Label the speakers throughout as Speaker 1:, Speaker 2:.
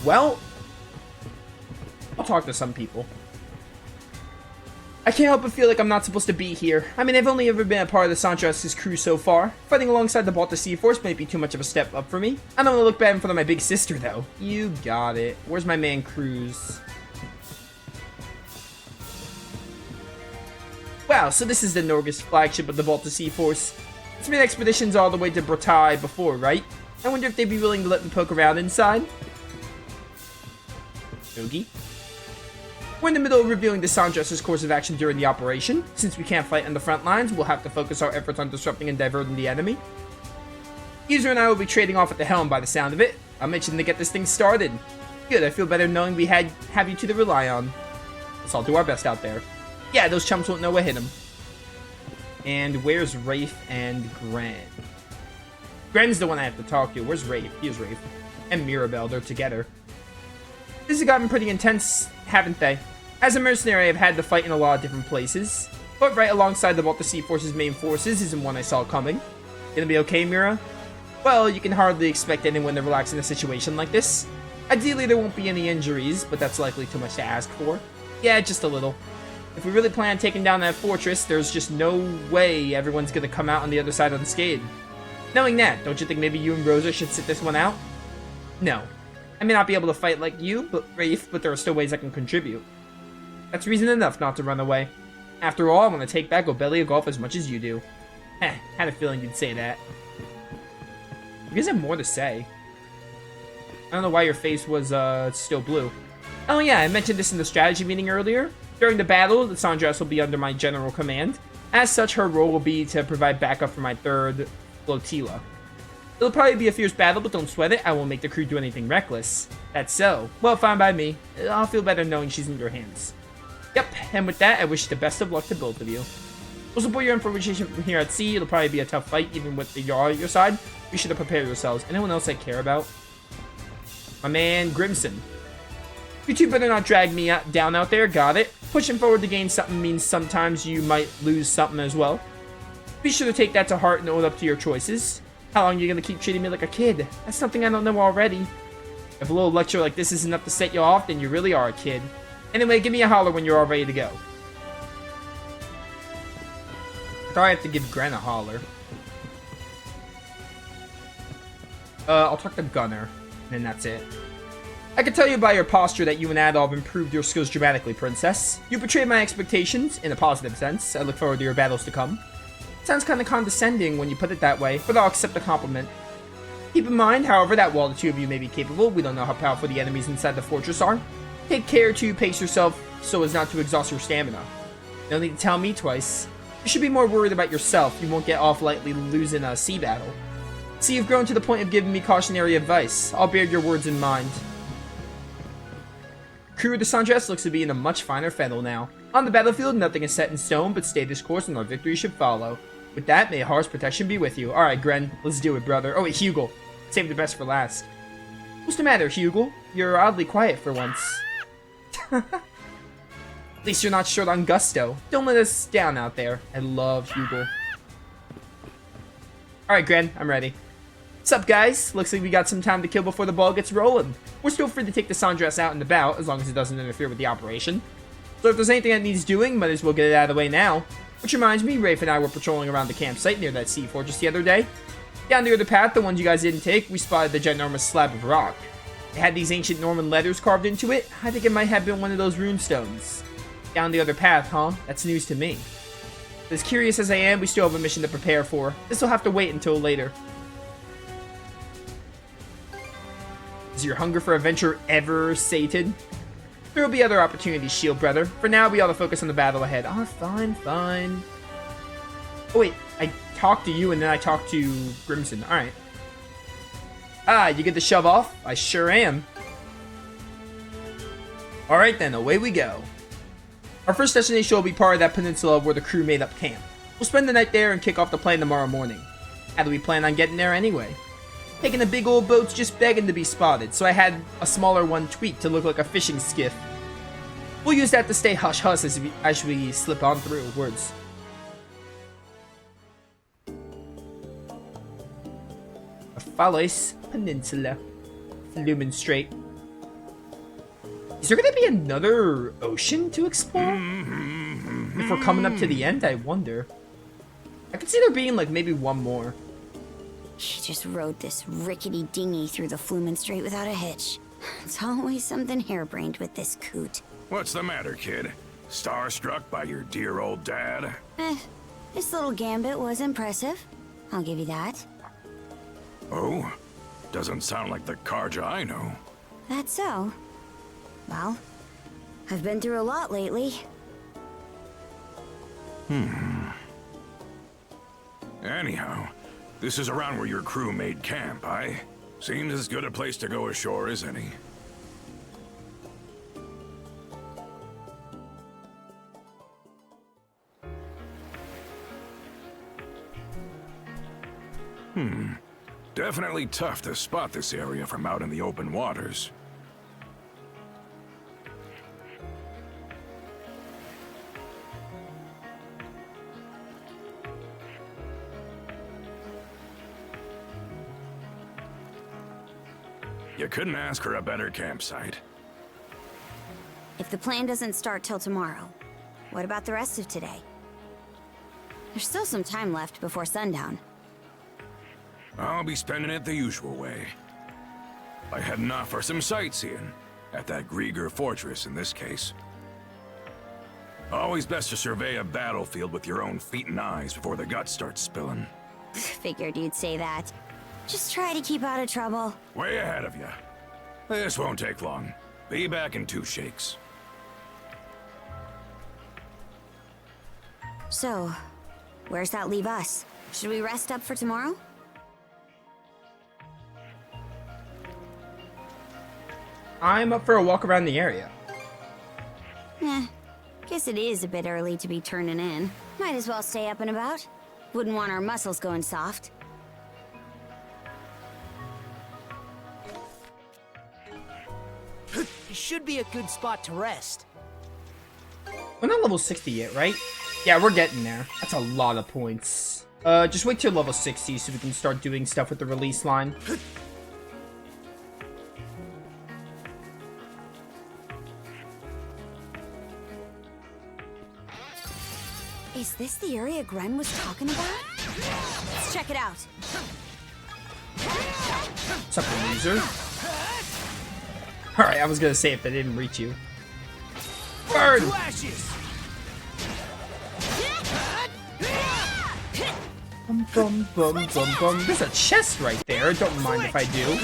Speaker 1: Well, I'll talk to some people. I can't help but feel like I'm not supposed to be here. I mean, I've only ever been a part of the Sandra's crew so far. Fighting alongside the Baltic Sea Force might be too much of a step up for me. I don't want to look bad in front of my big sister, though. You got it. Where's my man Cruz? Wow, so this is the Nordics flagship of the Baltic Sea Force. It's made expeditions all the way to Bretagne before, right? I wonder if they'd be willing to let me poke around inside. Oogie. We're in the middle of reviewing the Sandra's course of action during the operation. Since we can't fight on the front lines, we'll have to focus our efforts on disrupting and diverting the enemy. User and I will be trading off at the helm by the sound of it. I'll mention to get this thing started. Good, I feel better knowing we have you two to rely on. Let's all do our best out there. Yeah, those chumps won't know what hit them. And where's Rafe and Gren? Gren's the one I have to talk to. Where's Rafe? Here's Rafe. And Mirabelle, they're together. This has gotten pretty intense, haven't they? As a mercenary, I've had to fight in a lot of different places. But right alongside the Baltic Sea Force's main forces isn't one I saw coming. Gonna be okay, Mira? Well, you can hardly expect anyone to relax in a situation like this. Ideally, there won't be any injuries, but that's likely too much to ask for. Yeah, just a little. If we really plan on taking down that fortress, there's just no way everyone's gonna come out on the other side unscathed. Knowing that, don't you think maybe you and Rosa should sit this one out? No. I may not be able to fight like you, Rafe, but there are still ways I can contribute. That's reason enough not to run away. After all, I want to take back Obelia Golf as much as you do. Had a feeling you'd say that. You guys have more to say. I don't know why your face was, still blue. Oh yeah, I mentioned this in the strategy meeting earlier. During the battle, the Sandra's will be under my general command. As such, her role will be to provide backup for my third flotilla. It'll probably be a fierce battle, but don't sweat it. I won't make the crew do anything reckless. That's so. Well, fine by me. I'll feel better knowing she's in your hands. Yep, and with that, I wish the best of luck to both of you. We'll support your infiltration from here at sea. It'll probably be a tough fight, even with the Jarl at your side. You should have prepared yourselves. Anyone else I care about? My man, Grimson. You two better not drag me down out there, got it? Pushing forward to gain something means sometimes you might lose something as well. Be sure to take that to heart and own up to your choices. How long are you gonna keep treating me like a kid? That's something I don't know already. If a little lecture like this is enough to set you off, then you really are a kid. Anyway, give me a holler when you're all ready to go. I thought I have to give Gren a holler. I'll talk to Gunner, and that's it. I can tell you by your posture that you and Adolf improved your skills dramatically, Princess. You betrayed my expectations, in a positive sense. I look forward to your battles to come. Sounds kind of condescending when you put it that way, but I'll accept the compliment. Keep in mind, however, that while the two of you may be capable, we don't know how powerful the enemies inside the fortress are. Take care to pace yourself so as not to exhaust your stamina. No need to tell me twice. You should be more worried about yourself. You won't get off lightly losing a sea battle. See, you've grown to the point of giving me cautionary advice. I'll bear your words in mind. Crew of the Sandra's looks to be in a much finer fettle now. On the battlefield, nothing is set in stone, but stay this course and our victory should follow. With that, may Har's protection be with you. Alright, Gren, let's do it, brother. Oh wait, Hugo. Save the best for last. What's the matter, Hugo? You're oddly quiet for once. At least you're not short on gusto. Don't let us down out there. I love Hugo. Alright, Gren, I'm ready. What's up, guys? Looks like we got some time to kill before the ball gets rolling. We're still free to take the Sandra's out and about, as long as it doesn't interfere with the operation. So if there's anything that needs doing, might as well get it out of the way now. Which reminds me, Rafe and I were patrolling around the campsite near that sea fortress the other day. Down near the path, the ones you guys didn't take, we spotted the ginormous slab of rock. It had these ancient Norman letters carved into it. I think it might have been one of those rune stones. Down the other path, huh? That's news to me. As curious as I am, we still have a mission to prepare for. This will have to wait until later. Is your hunger for adventure ever sated? There will be other opportunities, Shield Brother. For now, we ought to focus on the battle ahead. Oh, fine, fine. Oh, wait. I talked to you and then I talked to Grimson. Alright. Ah, you get the shove off? I sure am. Alright then, away we go. Our first destination will be part of that peninsula where the crew made up camp. We'll spend the night there and kick off the plan tomorrow morning. How do we plan on getting there anyway? Taking a big old boat's just begging to be spotted, so I had a smaller one tweaked to look like a fishing skiff. We'll use that to stay hush-hush as we slip on through. Words. Phalos Peninsula. Lumen Strait. Is there gonna be another ocean to explore? If we're coming up to the end, I wonder. I could see there being like maybe one more.
Speaker 2: He just rode this rickety dinghy through the Flumen Strait without a hitch. It's always something harebrained with this coot.
Speaker 3: What's the matter, kid? Starstruck by your dear old dad?
Speaker 2: This little gambit was impressive. I'll give you that.
Speaker 3: Oh? Doesn't sound like the Karja I know.
Speaker 2: That's so. Well, I've been through a lot lately.
Speaker 3: Anyhow, this is around where your crew made camp, aye? Seems as good a place to go ashore as any. Definitely tough to spot this area from out in the open waters. You couldn't ask for a better campsite.
Speaker 2: If the plan doesn't start till tomorrow, what about the rest of today? There's still some time left before sundown.
Speaker 3: I'll be spending it the usual way. By heading off for some sightseeing, at that Grieger fortress in this case. Always best to survey a battlefield with your own feet and eyes before the guts start spilling.
Speaker 2: Figured you'd say that. Just try to keep out of trouble.
Speaker 3: Way ahead of you. This won't take long. Be back in 2 shakes.
Speaker 2: So, where's that leave us? Should we rest up for tomorrow?
Speaker 1: I'm up for a walk around the area.
Speaker 2: Guess it is a bit early to be turning in. Might as well stay up and about. Wouldn't want our muscles going soft.
Speaker 4: It should be a good spot to rest.
Speaker 1: We're not level 60 yet, right? Yeah, we're getting there. That's a lot of points. Just wait till level 60 so we can start doing stuff with the release line.
Speaker 2: Is this the area Gren was talking about? Let's check it out.
Speaker 1: What's up, loser? Alright, I was gonna say if they didn't reach you. Burn!
Speaker 4: To ashes.
Speaker 1: Bum, bum, bum, bum, bum. There's a chest right there. Don't mind if I do.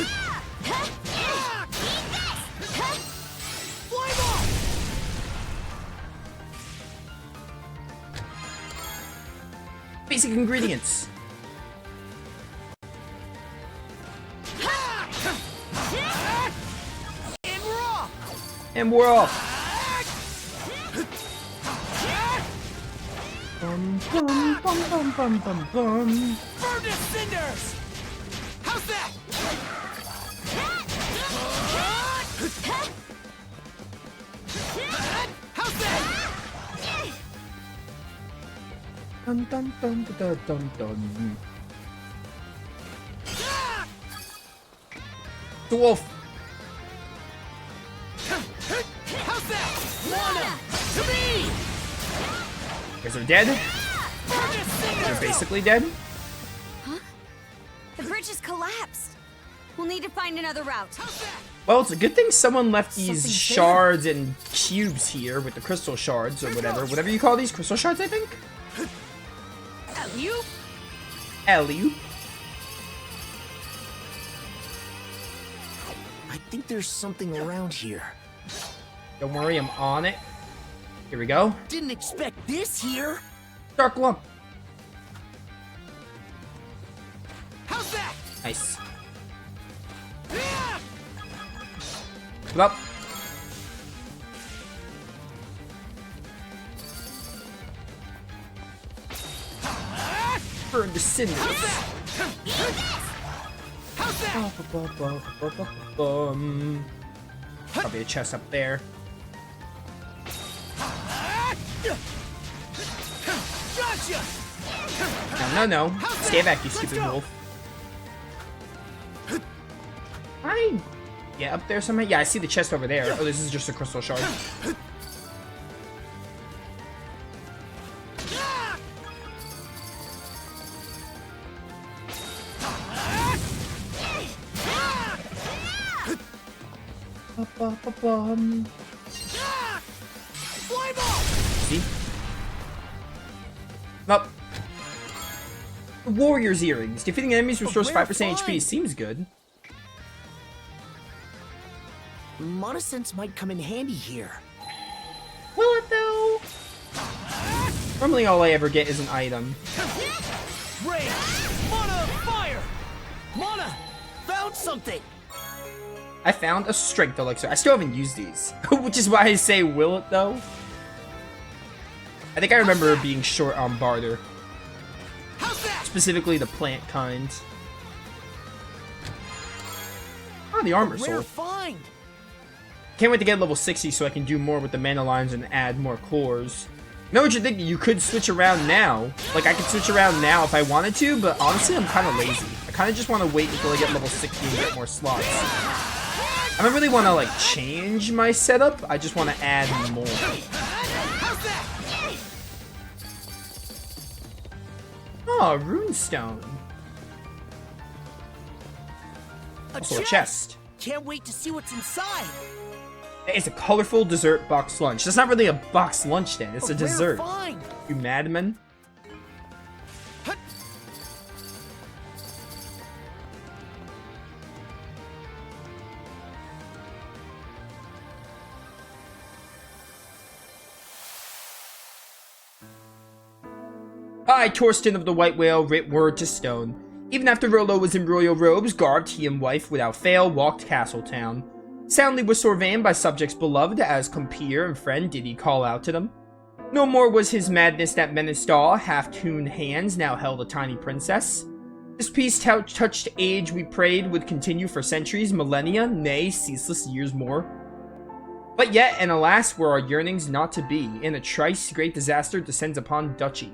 Speaker 1: Basic ingredients. And we're off. Bum, bum, bum, bum, bum, bum, bum.
Speaker 4: Burn to cinders! How's that? How's that?
Speaker 1: Dun, dun, dun, dun, dun, dun. The wolf.
Speaker 4: How's that? Wanna to me!
Speaker 1: Guys are dead.
Speaker 4: Burn to cinders!
Speaker 1: They're basically dead.
Speaker 2: The bridge has collapsed. We'll need to find another route.
Speaker 4: How's that?
Speaker 1: Well, it's a good thing someone left these
Speaker 2: Something
Speaker 1: shards and cubes here with the crystal shards or whatever you call these, crystal shards, I think.
Speaker 4: You?
Speaker 1: Alley.
Speaker 4: I think there's something around here.
Speaker 1: Don't worry, I'm on it. Here we go.
Speaker 4: Didn't expect this here.
Speaker 1: Dark lump.
Speaker 4: How's that?
Speaker 1: Nice. Up. Burn the cinders.
Speaker 4: How's that?
Speaker 1: Probably a chest up there.
Speaker 4: Gotcha!
Speaker 1: No. Stay back, you stupid wolf. I get up there somehow? Yeah, I see the chest over there. Oh, this is just a crystal shard. See? Nope. Warrior's Earrings. Defeating enemies restores 5% HP. Seems good.
Speaker 4: Monosense might come in handy here.
Speaker 1: Will it though? Normally all I ever get is an item.
Speaker 4: Rage! Mana! Fire! Mana! Found something!
Speaker 1: I found a strength elixir. I still haven't used these. Which is why I say will it though? I think I remember being short on barter. Specifically the plant kind. Oh, the armor
Speaker 4: Rare
Speaker 1: soul.
Speaker 4: find!
Speaker 1: Can't wait to get level 60 so I can do more with the mana lines and add more cores. You know what you're thinking? You could switch around now. Like, I could switch around now if I wanted to, but honestly, I'm kind of lazy. I kind of just want to wait until I get level 60 and get more slots. I don't really want to, like, change my setup. I just want to add more. Oh, runestone. Also a chest.
Speaker 4: Can't wait to see what's inside.
Speaker 1: It's a colorful dessert box lunch. That's not really a box lunch then. It's a dessert.
Speaker 4: Find.
Speaker 1: You madman. I, Torsten of the White Whale, writ word to stone. Even after Rollo was in royal robes, garbed, he and wife without fail walked Castletown. Soundly was Sorvain by subjects beloved, as compeer and friend did he call out to them. No more was his madness that menaced all, half-tuned hands now held a tiny princess. This peace touched age we prayed would continue for centuries, millennia, nay, ceaseless years more. But yet, and alas, were our yearnings not to be, in a trice great disaster descends upon Duchy.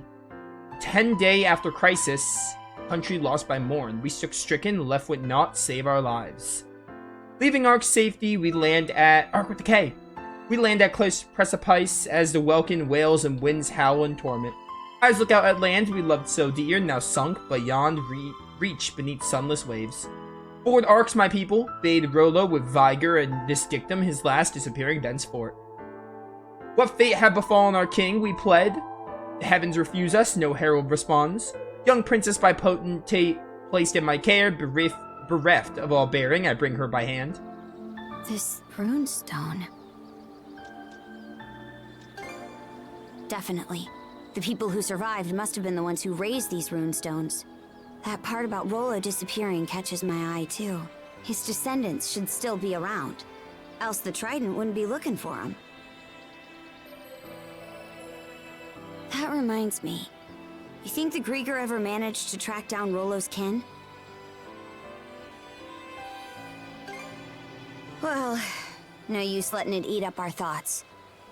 Speaker 1: 10 days after crisis, country lost by morn, we stood stricken, left with naught save our lives. Leaving Ark's safety, we land at Ark with the K. We land at close precipice as the welkin wails and winds howl in torment. Eyes look out at land we loved so dear, now sunk beyond reach beneath sunless waves. Board Arks, my people, bade Rollo with vigor and this dictum his last disappearing thenceforth. What fate had befallen our king, we pled. The heavens refuse us, no herald responds. Young princess by potentate placed in my care, bereft of all bearing, I bring her by hand.
Speaker 2: This runestone. Definitely. The people who survived must have been the ones who raised these runestones. That part about Rollo disappearing catches my eye too. His descendants should still be around. Else the Trident wouldn't be looking for him. That reminds me. You think the Grieger ever managed to track down Rollo's kin? Well, no use letting it eat up our thoughts.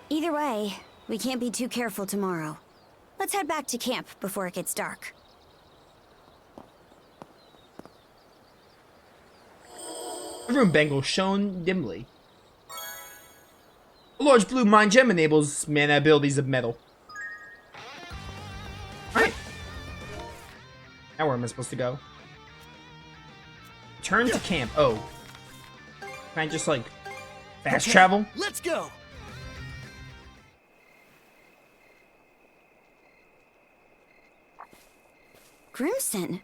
Speaker 2: Either way, we can't be too careful tomorrow. Let's head back to camp before it gets dark.
Speaker 1: The rune bangle shone dimly. A large blue mind gem enables mana abilities of metal. Alright. Now where am I supposed to go? Turn to camp. Oh. Can I just, like, fast travel?
Speaker 4: Let's go!
Speaker 2: Grimson,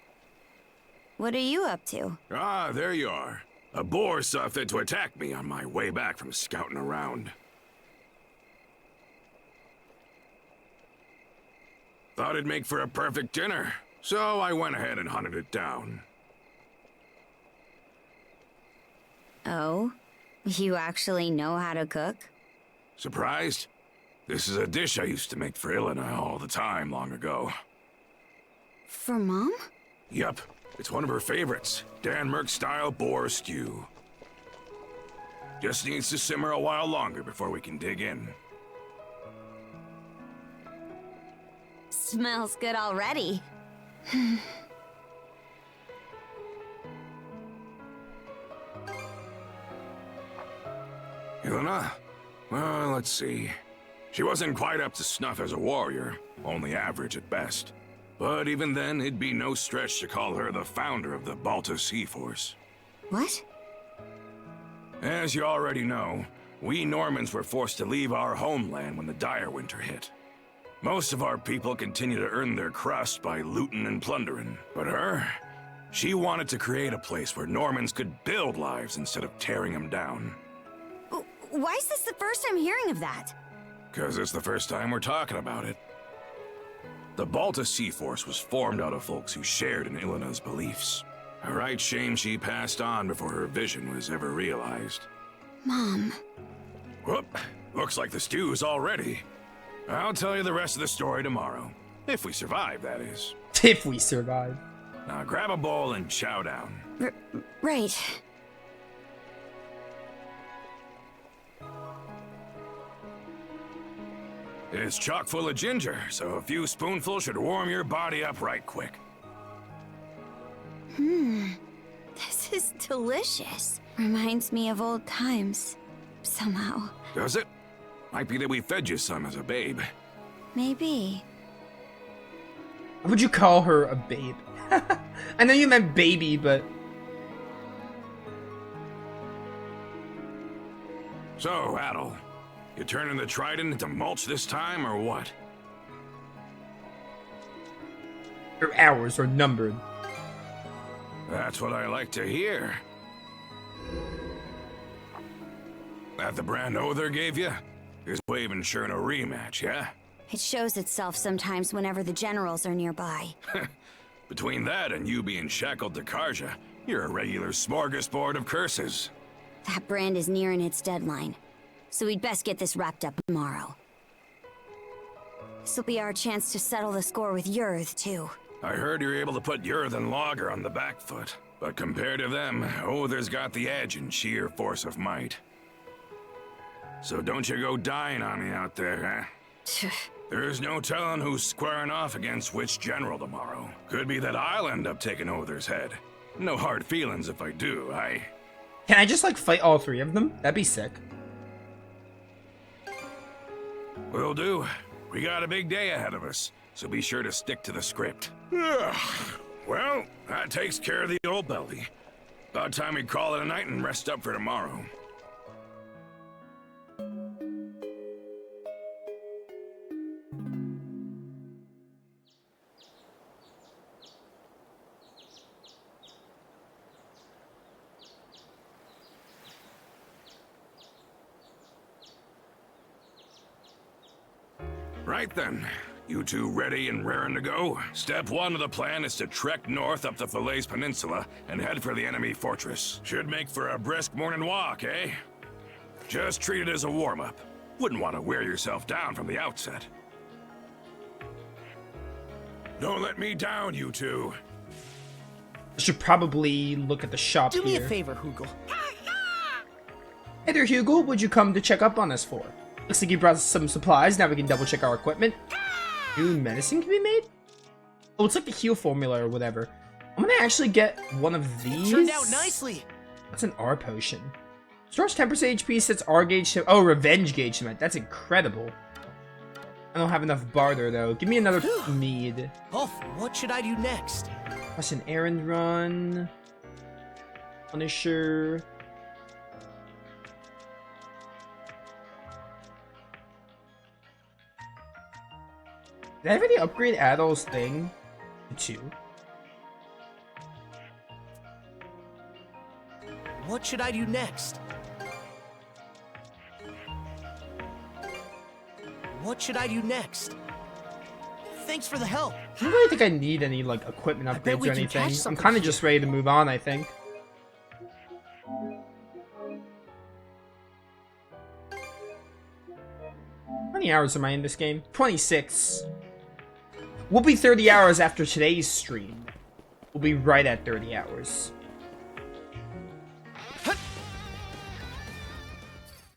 Speaker 2: what are you up to?
Speaker 3: Ah, there you are. A boar saw fit to attack me on my way back from scouting around. Thought it'd make for a perfect dinner, so I went ahead and hunted it down.
Speaker 2: Oh? You actually know how to cook?
Speaker 3: Surprised? This is a dish I used to make for Ilena all the time long ago.
Speaker 2: For Mom?
Speaker 3: Yup, it's one of her favorites. Denmark-style boar stew. Just needs to simmer a while longer before we can dig in.
Speaker 2: Smells good already.
Speaker 3: Yelena? Well, let's see. She wasn't quite up to snuff as a warrior, only average at best. But even then, it'd be no stretch to call her the founder of the Balta Sea Force.
Speaker 2: What?
Speaker 3: As you already know, we Normans were forced to leave our homeland when the dire winter hit. Most of our people continue to earn their crust by looting and plundering. But her, she wanted to create a place where Normans could build lives instead of tearing them down.
Speaker 2: Why is this the first I'm hearing of that?
Speaker 3: 'Cause it's the first time we're talking about it. The Balta Sea Force was formed out of folks who shared in Ilena's beliefs. A right shame she passed on before her vision was ever realized.
Speaker 2: Mom.
Speaker 3: Whoop, looks like the stew's all ready. I'll tell you the rest of the story tomorrow. If we survive, that is.
Speaker 1: If we survive.
Speaker 3: Now grab a bowl and chow down.
Speaker 2: Right.
Speaker 3: It's chock full of ginger, so a few spoonfuls should warm your body up right quick.
Speaker 2: This is delicious. Reminds me of old times. Somehow.
Speaker 3: Does it? Might be that we fed you some as a babe.
Speaker 2: Maybe.
Speaker 1: Why would you call her a babe? I know you meant baby, but...
Speaker 3: So, Adel, you turning the trident into mulch this time, or what?
Speaker 1: Your hours are numbered.
Speaker 3: That's what I like to hear. That the brand Other gave you? Is waving sure a rematch, yeah?
Speaker 2: It shows itself sometimes whenever the generals are nearby.
Speaker 3: Between that and you being shackled to Karja, you're a regular smorgasbord of curses.
Speaker 2: That brand is nearing its deadline, so we'd best get this wrapped up tomorrow. This'll be our chance to settle the score with Yurth, too.
Speaker 3: I heard you're able to put Yurth and Lager on the back foot, but compared to them, Other's got the edge in sheer force of might. So don't you go dying on me out there, huh? There's no telling who's squaring off against which general tomorrow. Could be that I'll end up taking Other's head. No hard feelings if I do,
Speaker 1: Can I just, like, fight all three of them? That'd be sick.
Speaker 3: Will do. We got a big day ahead of us, so be sure to stick to the script. Well, that takes care of the old belly. About time we call it a night and rest up for tomorrow. Right then. You two ready and raring to go? Step one of the plan is to trek north up the Falaise Peninsula and head for the enemy fortress. Should make for a brisk morning walk, eh? Just treat it as a warm-up. Wouldn't want to wear yourself down from the outset. Don't let me down, you two.
Speaker 1: I should probably look at the shop
Speaker 4: Do
Speaker 1: here.
Speaker 4: me a favor, Hugel.
Speaker 1: Hey there, Hugel. What'd you come to check up on us for? Looks like you brought us some supplies. Now we can double check our equipment. New medicine can be made? Oh, it's like the heal formula or whatever. I'm gonna actually get one of these.
Speaker 4: Turned out nicely.
Speaker 1: That's an R potion. Stores 10% HP, sets R gauge to... Oh, revenge gauge to... That's incredible. I don't have enough barter, though. Give me another mead.
Speaker 4: Oh, what should I do next?
Speaker 1: That's an errand run. Punisher. Did I already upgrade Adel's thing to 2?
Speaker 4: What should I do next? What should I do next? Thanks for the help.
Speaker 1: I don't really think I need any, like, equipment
Speaker 4: I bet
Speaker 1: upgrades
Speaker 4: we
Speaker 1: or
Speaker 4: can catch
Speaker 1: anything. I'm
Speaker 4: something
Speaker 1: kind of
Speaker 4: here.
Speaker 1: just ready to move on, I think. How many hours am I in this game? 26. We'll be 30 hours after today's stream. We'll be right at 30 hours.